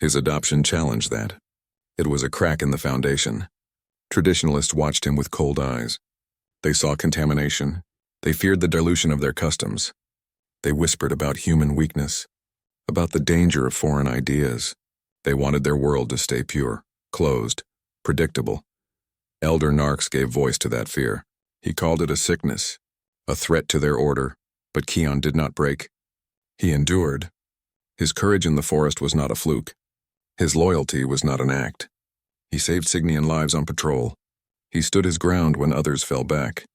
His adoption challenged that. It was a crack in the foundation. Traditionalists watched him with cold eyes. They saw contamination. They feared the dilution of their customs. They whispered about human weakness, about the danger of foreign ideas. They wanted their world to stay pure, closed, predictable. Elder Narcs gave voice to that fear. He called it a sickness, a threat to their order, but Keon did not break. He endured. His courage in the forest was not a fluke. His loyalty was not an act. He saved Cygnian lives on patrol. He stood his ground when others fell back.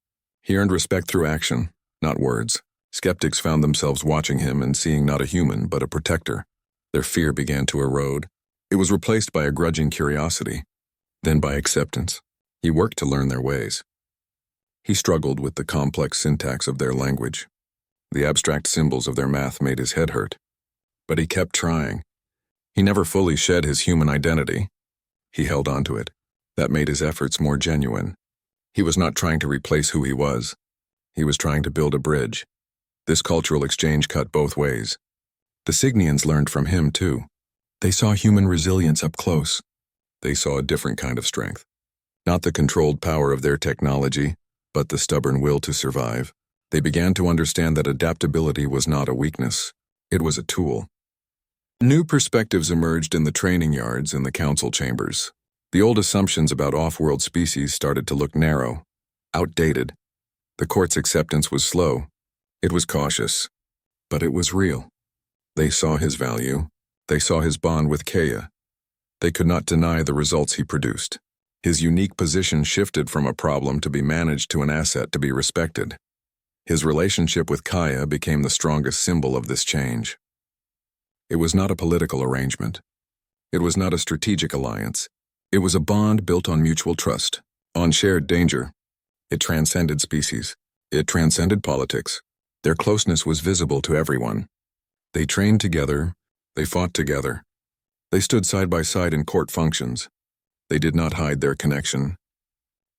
He earned respect through action, not words. Skeptics found themselves watching him and seeing not a human, but a protector. Their fear began to erode. It was replaced by a grudging curiosity, then by acceptance. He worked to learn their ways. He struggled with the complex syntax of their language. The abstract symbols of their math made his head hurt. But he kept trying. He never fully shed his human identity. He held on to it. That made his efforts more genuine. He was not trying to replace who he was. He was trying to build a bridge. This cultural exchange cut both ways. The Cygnians learned from him, too. They saw human resilience up close. They saw a different kind of strength. Not the controlled power of their technology, but the stubborn will to survive. They began to understand that adaptability was not a weakness. It was a tool. New perspectives emerged in the training yards and the council chambers. The old assumptions about off-world species started to look narrow, outdated. The court's acceptance was slow. It was cautious, but it was real. They saw his value. They saw his bond with Kaya. They could not deny the results he produced. His unique position shifted from a problem to be managed to an asset to be respected. His relationship with Kaya became the strongest symbol of this change. It was not a political arrangement. It was not a strategic alliance. It was a bond built on mutual trust, on shared danger. It transcended species. It transcended politics. Their closeness was visible to everyone. They trained together, they fought together. They stood side by side in court functions. They did not hide their connection.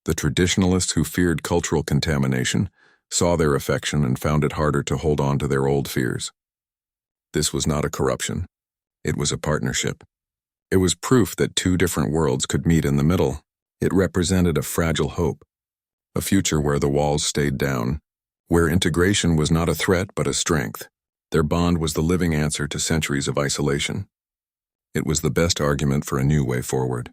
The traditionalists who feared cultural contamination saw their affection and found it harder to hold on to their old fears. This was not a corruption. It was a partnership. It was proof that two different worlds could meet in the middle. It represented a fragile hope, a future where the walls stayed down, where integration was not a threat but a strength. Their bond was the living answer to centuries of isolation. It was the best argument for a new way forward.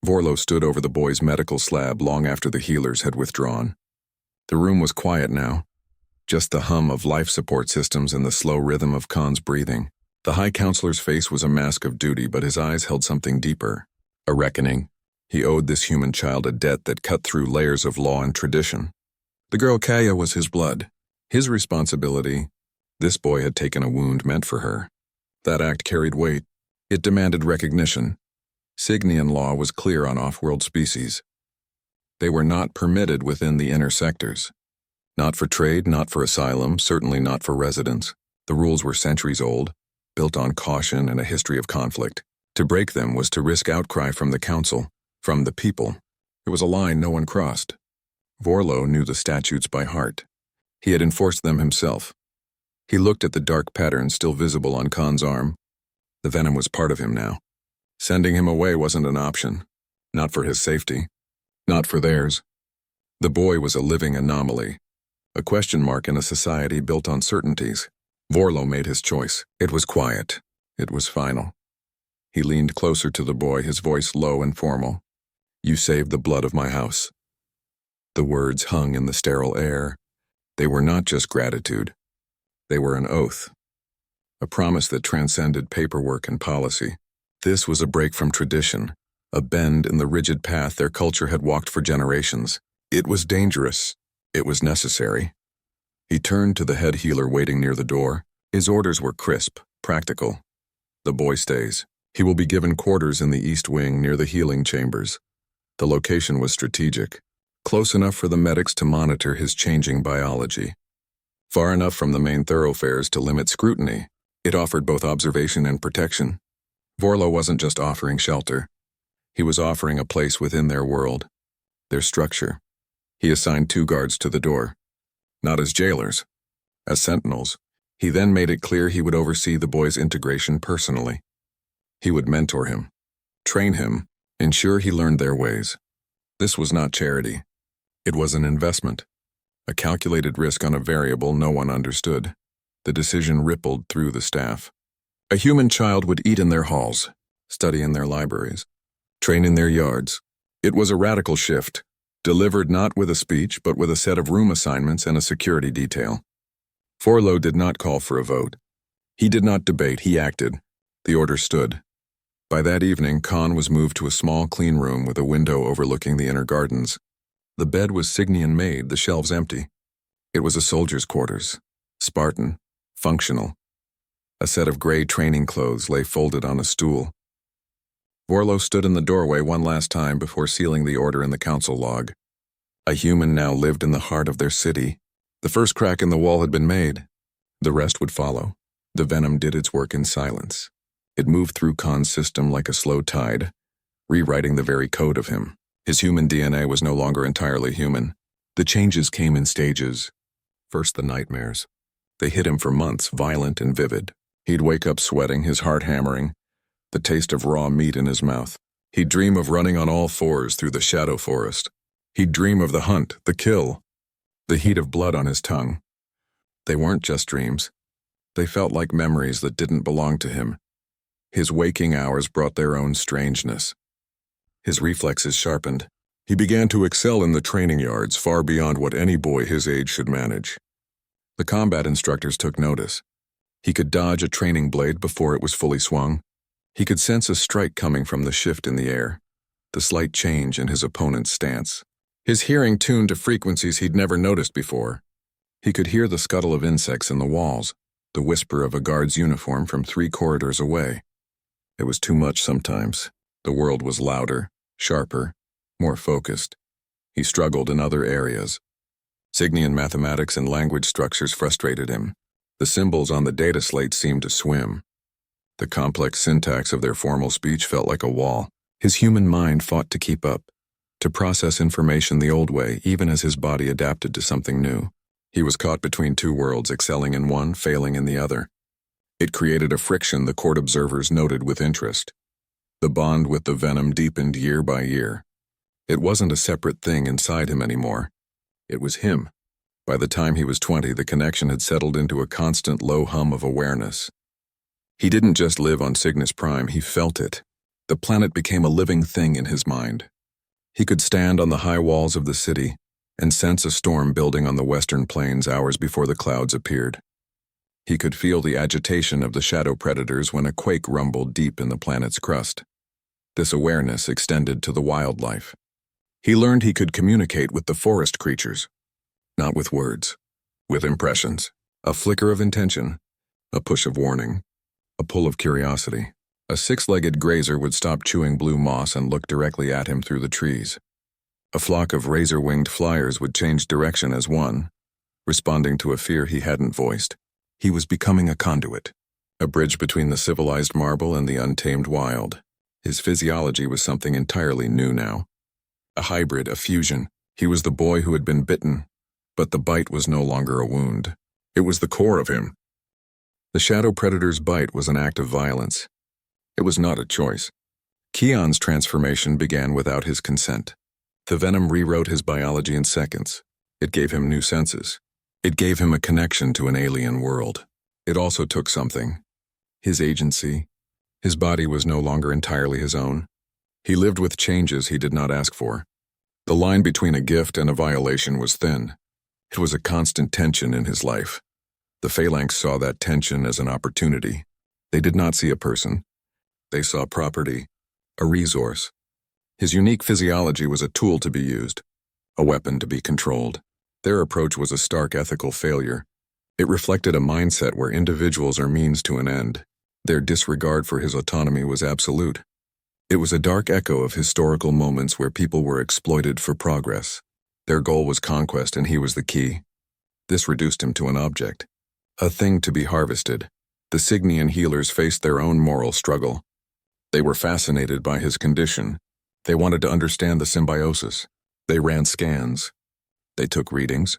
Vorlo stood over the boy's medical slab long after the healers had withdrawn. The room was quiet now, just the hum of life support systems and the slow rhythm of Khan's breathing. The High Counselor's face was a mask of duty, but his eyes held something deeper, a reckoning. He owed this human child a debt that cut through layers of law and tradition. The girl Kaya was his blood, his responsibility. This boy had taken a wound meant for her. That act carried weight. It demanded recognition. Cygnian law was clear on off-world species. They were not permitted within the inner sectors. Not for trade, not for asylum, certainly not for residence. The rules were centuries old, built on caution and a history of conflict. To break them was to risk outcry from the council, from the people. It was a line no one crossed. Vorlo knew the statutes by heart. He had enforced them himself. He looked at the dark pattern still visible on Khan's arm. The venom was part of him now. Sending him away wasn't an option. Not for his safety. Not for theirs. The boy was a living anomaly. A question mark in a society built on certainties. Vorlo made his choice. It was quiet. It was final. He leaned closer to the boy, his voice low and formal. "You saved the blood of my house." The words hung in the sterile air. They were not just gratitude. They were an oath. A promise that transcended paperwork and policy. This was a break from tradition, a bend in the rigid path their culture had walked for generations. It was dangerous. It was necessary. He turned to the head healer waiting near the door. His orders were crisp, practical. The boy stays. He will be given quarters in the east wing near the healing chambers. The location was strategic, close enough for the medics to monitor his changing biology. Far enough from the main thoroughfares to limit scrutiny. It offered both observation and protection. Vorlo wasn't just offering shelter. He was offering a place within their world, their structure. He assigned 2 guards to the door. Not as jailers, as sentinels. He then made it clear he would oversee the boy's integration personally. He would mentor him, train him, ensure he learned their ways. This was not charity. It was an investment, a calculated risk on a variable no one understood. The decision rippled through the staff. A human child would eat in their halls, study in their libraries, train in their yards. It was a radical shift, delivered not with a speech but with a set of room assignments and a security detail. Vorlo did not call for a vote. He did not debate, he acted. The order stood. By that evening, Khan was moved to a small, clean room with a window overlooking the inner gardens. The bed was Cygnian made, the shelves empty. It was a soldier's quarters, Spartan, functional. A set of gray training clothes lay folded on a stool. Vorlo stood in the doorway one last time before sealing the order in the council log. A human now lived in the heart of their city. The first crack in the wall had been made. The rest would follow. The venom did its work in silence. It moved through Khan's system like a slow tide, rewriting the very code of him. His human DNA was no longer entirely human. The changes came in stages. First the nightmares. They hit him for months, violent and vivid. He'd wake up sweating, his heart hammering, the taste of raw meat in his mouth. He'd dream of running on all fours through the shadow forest. He'd dream of the hunt, the kill, the heat of blood on his tongue. They weren't just dreams. They felt like memories that didn't belong to him. His waking hours brought their own strangeness. His reflexes sharpened. He began to excel in the training yards, far beyond what any boy his age should manage. The combat instructors took notice. He could dodge a training blade before it was fully swung. He could sense a strike coming from the shift in the air, the slight change in his opponent's stance. His hearing tuned to frequencies he'd never noticed before. He could hear the scuttle of insects in the walls, the whisper of a guard's uniform from 3 corridors away. It was too much sometimes. The world was louder, sharper, more focused. He struggled in other areas. Signian mathematics and language structures frustrated him. The symbols on the data slate seemed to swim. The complex syntax of their formal speech felt like a wall. His human mind fought to keep up, to process information the old way, even as his body adapted to something new. He was caught between two worlds, excelling in one, failing in the other. It created a friction the court observers noted with interest. The bond with the venom deepened year by year. It wasn't a separate thing inside him anymore. It was him. By the time he was 20, the connection had settled into a constant low hum of awareness. He didn't just live on Cygnus Prime, he felt it. The planet became a living thing in his mind. He could stand on the high walls of the city and sense a storm building on the western plains hours before the clouds appeared. He could feel the agitation of the shadow predators when a quake rumbled deep in the planet's crust. This awareness extended to the wildlife. He learned he could communicate with the forest creatures, not with words, with impressions, a flicker of intention, a push of warning, a pull of curiosity. A six-legged grazer would stop chewing blue moss and look directly at him through the trees. A flock of razor-winged flyers would change direction as one, responding to a fear he hadn't voiced. He was becoming a conduit, a bridge between the civilized marble and the untamed wild. His physiology was something entirely new now. A hybrid, a fusion. He was the boy who had been bitten, but the bite was no longer a wound. It was the core of him. The shadow predator's bite was an act of violence. It was not a choice. Keon's transformation began without his consent. The venom rewrote his biology in seconds. It gave him new senses. It gave him a connection to an alien world. It also took something. His agency. His body was no longer entirely his own. He lived with changes he did not ask for. The line between a gift and a violation was thin. It was a constant tension in his life. The Phalanx saw that tension as an opportunity. They did not see a person. They saw property, a resource. His unique physiology was a tool to be used, a weapon to be controlled. Their approach was a stark ethical failure. It reflected a mindset where individuals are means to an end. Their disregard for his autonomy was absolute. It was a dark echo of historical moments where people were exploited for progress. Their goal was conquest and he was the key. This reduced him to an object, a thing to be harvested. The Signian healers faced their own moral struggle. They were fascinated by his condition. They wanted to understand the symbiosis. They ran scans. They took readings.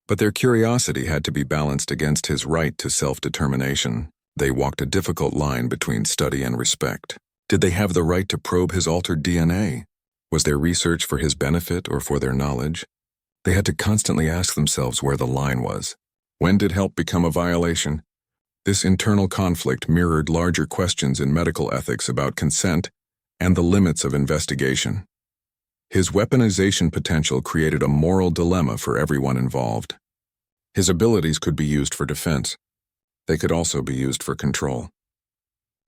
But their curiosity had to be balanced against his right to self-determination. They walked a difficult line between study and respect. Did they have the right to probe his altered DNA? Was their research for his benefit or for their knowledge? They had to constantly ask themselves where the line was. When did help become a violation? This internal conflict mirrored larger questions in medical ethics about consent and the limits of investigation. His weaponization potential created a moral dilemma for everyone involved. His abilities could be used for defense. They could also be used for control.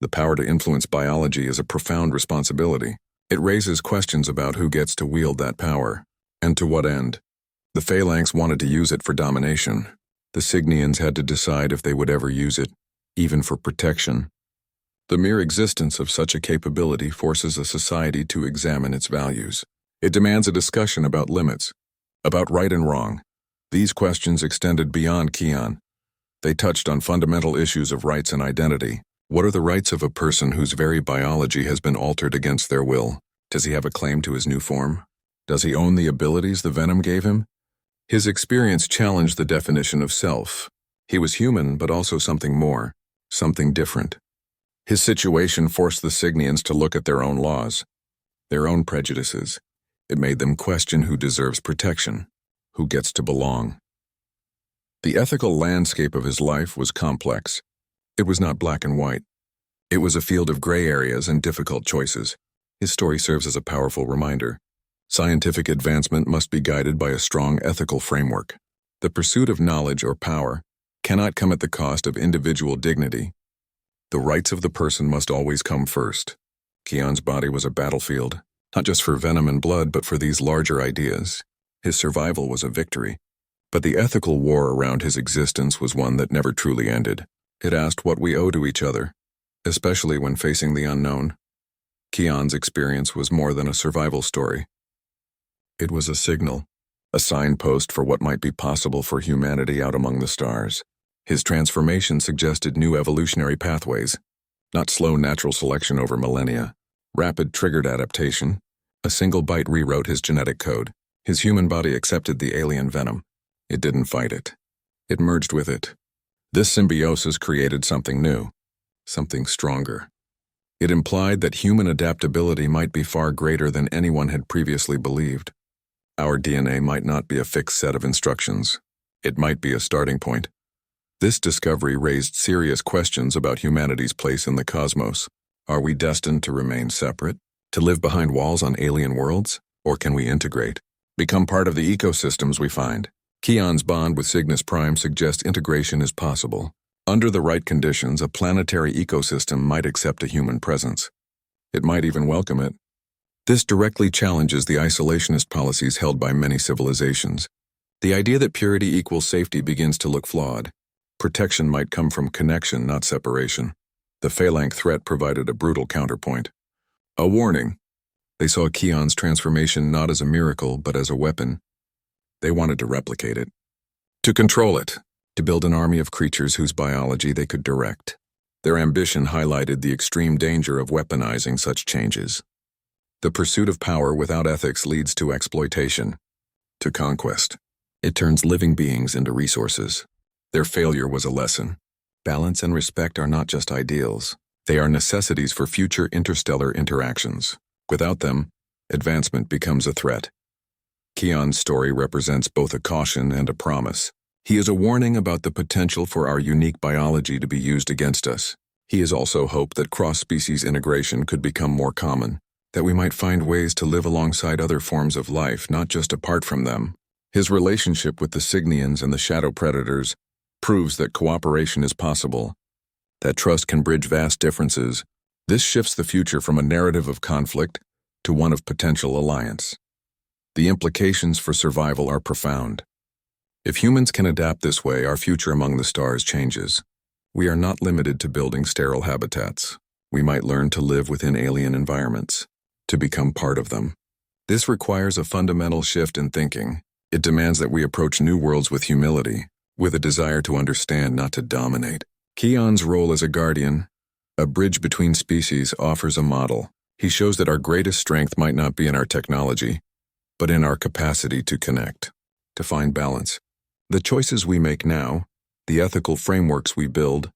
The power to influence biology is a profound responsibility. It raises questions about who gets to wield that power, and to what end. The Phalanx wanted to use it for domination. The Signians had to decide if they would ever use it, even for protection. The mere existence of such a capability forces a society to examine its values. It demands a discussion about limits, about right and wrong. These questions extended beyond Keon. They touched on fundamental issues of rights and identity. What are the rights of a person whose very biology has been altered against their will? Does he have a claim to his new form? Does he own the abilities the venom gave him? His experience challenged the definition of self. He was human, but also something more, something different. His situation forced the Signians to look at their own laws, their own prejudices. It made them question who deserves protection, who gets to belong. The ethical landscape of his life was complex. It was not black and white. It was a field of gray areas and difficult choices. His story serves as a powerful reminder. Scientific advancement must be guided by a strong ethical framework. The pursuit of knowledge or power cannot come at the cost of individual dignity. The rights of the person must always come first. Keon's body was a battlefield, not just for venom and blood, but for these larger ideas. His survival was a victory. But the ethical war around his existence was one that never truly ended. It asked what we owe to each other, especially when facing the unknown. Keon's experience was more than a survival story. It was a signal, a signpost for what might be possible for humanity out among the stars. His transformation suggested new evolutionary pathways, not slow natural selection over millennia. Rapid triggered adaptation. A single bite rewrote his genetic code. His human body accepted the alien venom. It didn't fight it. It merged with it. This symbiosis created something new, something stronger. It implied that human adaptability might be far greater than anyone had previously believed. Our DNA might not be a fixed set of instructions. It might be a starting point. This discovery raised serious questions about humanity's place in the cosmos. Are we destined to remain separate, to live behind walls on alien worlds, or can we integrate, become part of the ecosystems we find? Keon's bond with Cygnus Prime suggests integration is possible. Under the right conditions, a planetary ecosystem might accept a human presence. It might even welcome it. This directly challenges the isolationist policies held by many civilizations. The idea that purity equals safety begins to look flawed. Protection might come from connection, not separation. The Phalanx threat provided a brutal counterpoint. A warning. They saw Keon's transformation not as a miracle, but as a weapon. They wanted to replicate it. To control it. To build an army of creatures whose biology they could direct. Their ambition highlighted the extreme danger of weaponizing such changes. The pursuit of power without ethics leads to exploitation, to conquest. It turns living beings into resources. Their failure was a lesson. Balance and respect are not just ideals. They are necessities for future interstellar interactions. Without them, advancement becomes a threat. Keon's story represents both a caution and a promise. He is a warning about the potential for our unique biology to be used against us. He is also hope that cross-species integration could become more common, that we might find ways to live alongside other forms of life, not just apart from them. His relationship with the Cygnians and the Shadow Predators proves that cooperation is possible, that trust can bridge vast differences. This shifts the future from a narrative of conflict to one of potential alliance. The implications for survival are profound. If humans can adapt this way, our future among the stars changes. We are not limited to building sterile habitats. We might learn to live within alien environments, to become part of them. This requires a fundamental shift in thinking. It demands that we approach new worlds with humility, with a desire to understand, not to dominate. Keon's role as a guardian, a bridge between species, offers a model. He shows that our greatest strength might not be in our technology, but in our capacity to connect, to find balance. The choices we make now, the ethical frameworks we build,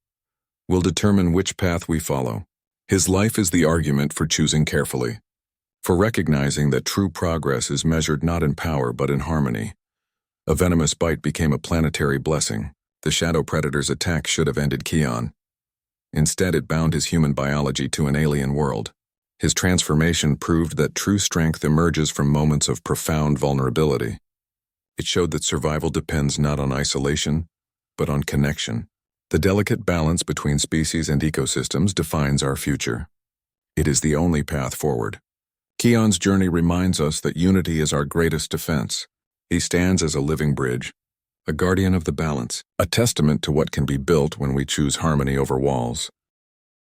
will determine which path we follow. His life is the argument for choosing carefully, for recognizing that true progress is measured not in power but in harmony. A venomous bite became a planetary blessing. The Shadow Predator's attack should have ended Keon. Instead, it bound his human biology to an alien world. His transformation proved that true strength emerges from moments of profound vulnerability. It showed that survival depends not on isolation, but on connection. The delicate balance between species and ecosystems defines our future. It is the only path forward. Keon's journey reminds us that unity is our greatest defense. He stands as a living bridge, a guardian of the balance, a testament to what can be built when we choose harmony over walls.